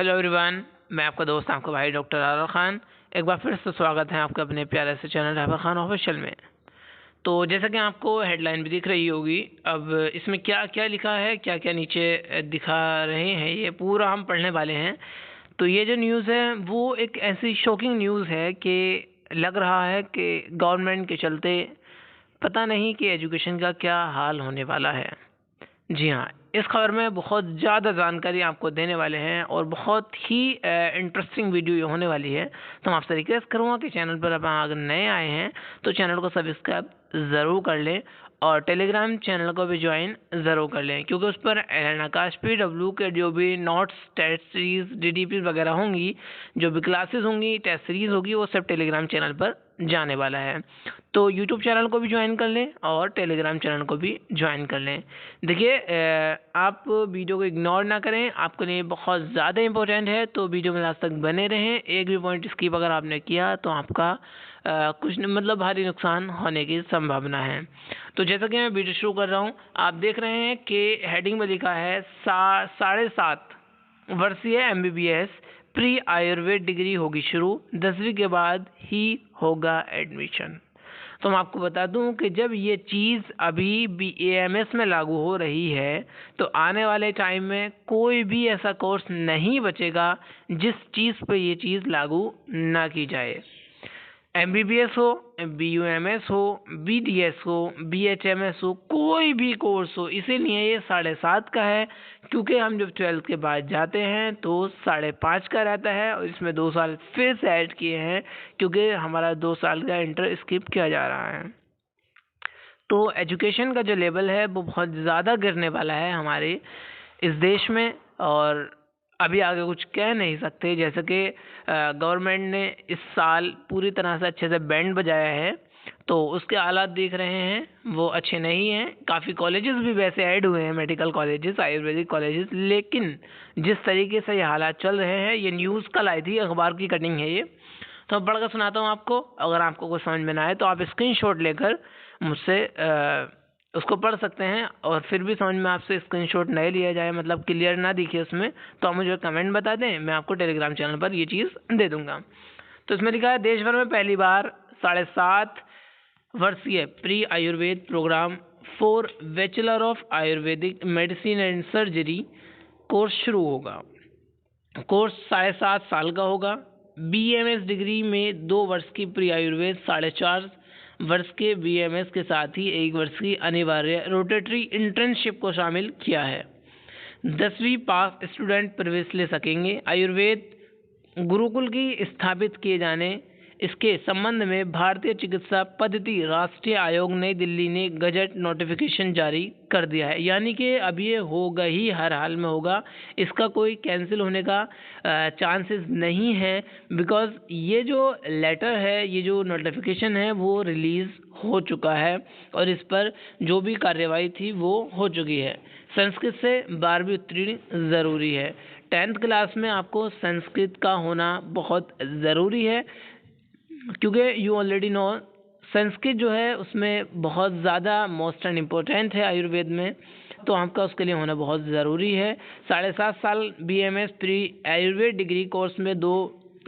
Hello everyone, मैं आपका दोस्त आपका भाई डॉक्टर आरा खान। एक बार फिर से स्वागत है आपका अपने प्यारे से चैनल आरा खान ऑफिशियल में। तो जैसा कि आपको हेडलाइन भी दिख रही होगी, अब इसमें क्या क्या लिखा है, क्या क्या नीचे दिखा रहे हैं, ये पूरा हम पढ़ने वाले हैं। तो ये जो न्यूज़ है वो एक ऐसी शॉकिंग न्यूज़ है कि लग रहा है कि गवर्नमेंट के चलते पता नहीं कि एजुकेशन का क्या हाल होने वाला है। जी हाँ, इस खबर में बहुत ज़्यादा जानकारी आपको देने वाले हैं और बहुत ही इंटरेस्टिंग वीडियो ये होने वाली है। तो मैं आपसे रिक्वेस्ट करूँगा कि चैनल पर आप अगर नए आए हैं तो चैनल को सब्सक्राइब ज़रूर कर लें और टेलीग्राम चैनल को भी ज्वाइन ज़रूर कर लें, क्योंकि उस पर आकाश PW के जो भी नोट्स, टेस्ट सीरीज़, DDP वगैरह होंगी, जो भी क्लासेस होंगी, टेस्ट सीरीज़ होगी, वो सब टेलीग्राम चैनल पर जाने वाला है। तो यूट्यूब चैनल को भी ज्वाइन कर लें और टेलीग्राम चैनल को भी ज्वाइन कर लें। देखिए, आप वीडियो को इग्नोर ना करें, आपके लिए बहुत ज़्यादा इंपॉर्टेंट है, तो वीडियो में लास्ट तक बने रहें। एक भी पॉइंट स्किप अगर आपने किया तो आपका कुछ मतलब भारी नुकसान होने की संभावना है। तो जैसा कि मैं वीडियो शुरू कर रहा हूँ, आप देख रहे हैं कि हेडिंग में लिखा है 7.5 वर्षीय MBBS प्री आयुर्वेद डिग्री होगी शुरू, 10वीं के बाद ही होगा एडमिशन। तो मैं आपको बता दूं कि जब ये चीज़ अभी BAMS में लागू हो रही है, तो आने वाले टाइम में कोई भी ऐसा कोर्स नहीं बचेगा जिस चीज़ पे ये चीज़ लागू ना की जाए। MBBS हो, BUMS हो, BDS हो, BHMS हो, कोई भी कोर्स हो, इसीलिए ये 7.5 का है, क्योंकि हम जब 12th के बाद जाते हैं तो 5.5 का रहता है और इसमें 2 साल फिर से ऐड किए हैं, क्योंकि हमारा 2 साल का इंटर स्किप किया जा रहा है। तो एजुकेशन का जो लेवल है वो बहुत ज़्यादा गिरने वाला है हमारे इस देश में, और अभी आगे कुछ कह नहीं सकते। जैसे कि गवर्नमेंट ने इस साल पूरी तरह से अच्छे से बैंड बजाया है, तो उसके हालात देख रहे हैं वो अच्छे नहीं हैं। काफ़ी कॉलेजेस भी वैसे ऐड हुए हैं, मेडिकल कॉलेजेस, आयुर्वेदिक कॉलेजेस, लेकिन जिस तरीके से ये हालात चल रहे हैं, ये न्यूज़ कल आई थी, अखबार की कटिंग है ये, तो मैं पढ़कर सुनाता हूँ आपको। अगर आपको कुछ समझ में ना आए तो आप स्क्रीनशॉट लेकर मुझसे उसको पढ़ सकते हैं, और फिर भी समझ में आपसे स्क्रीनशॉट नहीं लिया जाए, मतलब क्लियर ना दिखे उसमें, तो आप मुझे कमेंट बता दें, मैं आपको टेलीग्राम चैनल पर ये चीज़ दे दूंगा। तो इसमें लिखा है, देश भर में पहली बार 7.5 वर्षीय pre Ayurveda programme for bachelor of Ayurvedic medicine and surgery course शुरू होगा। कोर्स 7.5 साल का होगा। BMS डिग्री में 2 वर्ष की प्री आयुर्वेद, 4.5 वर्ष के BMS के साथ ही 1 वर्ष की अनिवार्य रोटेटरी इंटर्नशिप को शामिल किया है। 10वीं पास स्टूडेंट प्रवेश ले सकेंगे। आयुर्वेद गुरुकुल की स्थापित किए जाने इसके संबंध में भारतीय चिकित्सा पद्धति राष्ट्रीय आयोग नई दिल्ली ने गजट नोटिफिकेशन जारी कर दिया है। यानी कि अब ये होगा ही, हर हाल में होगा, इसका कोई कैंसिल होने का चांसेस नहीं है, बिकॉज ये जो लेटर है, ये जो नोटिफिकेशन है वो रिलीज़ हो चुका है और इस पर जो भी कार्रवाई थी वो हो चुकी है। संस्कृत से 12वीं उत्तीर्ण ज़रूरी है। 10th क्लास में आपको संस्कृत का होना बहुत ज़रूरी है, क्योंकि यू ऑलरेडी नो संस्कृत जो है उसमें बहुत ज़्यादा मोस्ट एंड इम्पोर्टेंट है आयुर्वेद में, तो आपका उसके लिए होना बहुत ज़रूरी है। 7.5 साल BMS pre Ayurveda degree course में 2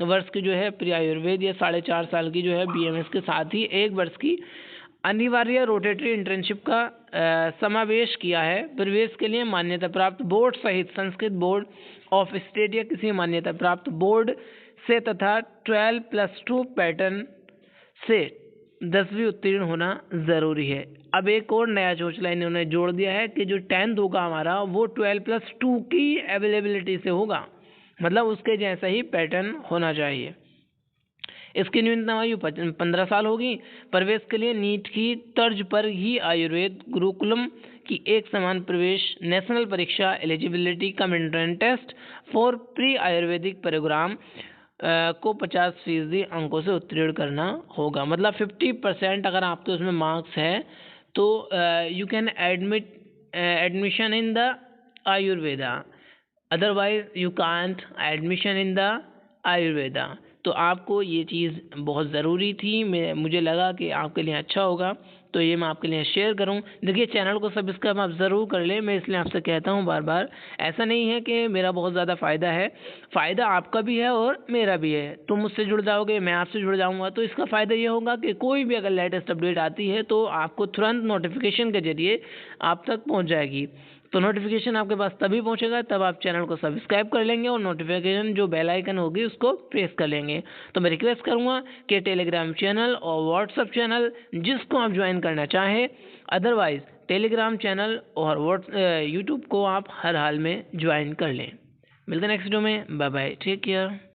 वर्ष की जो है प्री आयुर्वेद, या 4.5 साल की जो है BMS के साथ ही 1 वर्ष की अनिवार्य रोटेटरी इंटर्नशिप का समावेश किया है। प्रवेश के लिए मान्यता प्राप्त बोर्ड सहित संस्कृत बोर्ड ऑफ स्टेट या किसी मान्यता प्राप्त बोर्ड से तथा 12+2 पैटर्न से 10वीं उत्तीर्ण होना ज़रूरी है। अब एक और नया चोचला इन्होंने जोड़ दिया है कि जो 10th होगा हमारा वो 12+2 की अवेलेबिलिटी से होगा, मतलब उसके जैसा ही पैटर्न होना चाहिए। इसकी न्यूनतम आयु 15 साल होगी। प्रवेश के लिए नीट की तर्ज पर ही आयुर्वेद गुरुकुलम की एक समान प्रवेश नेशनल परीक्षा eligibility cum entrance test for pre Ayurvedic programme को 50% अंकों से उत्तीर्ण करना होगा। मतलब 50% अगर आपके उसमें मार्क्स है तो you can admission in the Ayurveda, otherwise you can't admission in the Ayurveda. तो आपको ये चीज़ बहुत ज़रूरी थी, मुझे लगा कि आपके लिए अच्छा होगा तो ये मैं आपके लिए शेयर करूँ। देखिए चैनल को सब्सक्राइब आप ज़रूर कर लें, मैं इसलिए आपसे कहता हूँ बार बार। ऐसा नहीं है कि मेरा बहुत ज़्यादा फ़ायदा है, फ़ायदा आपका भी है और मेरा भी है। तुम मुझसे जुड़ जाओगे, मैं आपसे जुड़ जाऊँगा, तो इसका फ़ायदा ये होगा कि कोई भी अगर लेटेस्ट अपडेट आती है तो आपको तुरंत नोटिफिकेशन के ज़रिए आप तक पहुँच जाएगी। तो नोटिफिकेशन आपके पास तभी पहुंचेगा तब आप चैनल को सब्सक्राइब कर लेंगे और नोटिफिकेशन जो बेल आइकन होगी उसको प्रेस कर लेंगे। तो मैं रिक्वेस्ट करूंगा कि टेलीग्राम चैनल और व्हाट्सएप चैनल जिसको आप ज्वाइन करना चाहें, अदरवाइज टेलीग्राम चैनल और यूट्यूब को आप हर हाल में ज्वाइन कर लें। मिलते हैं नेक्स्ट वीडियो में। Bye bye, take care.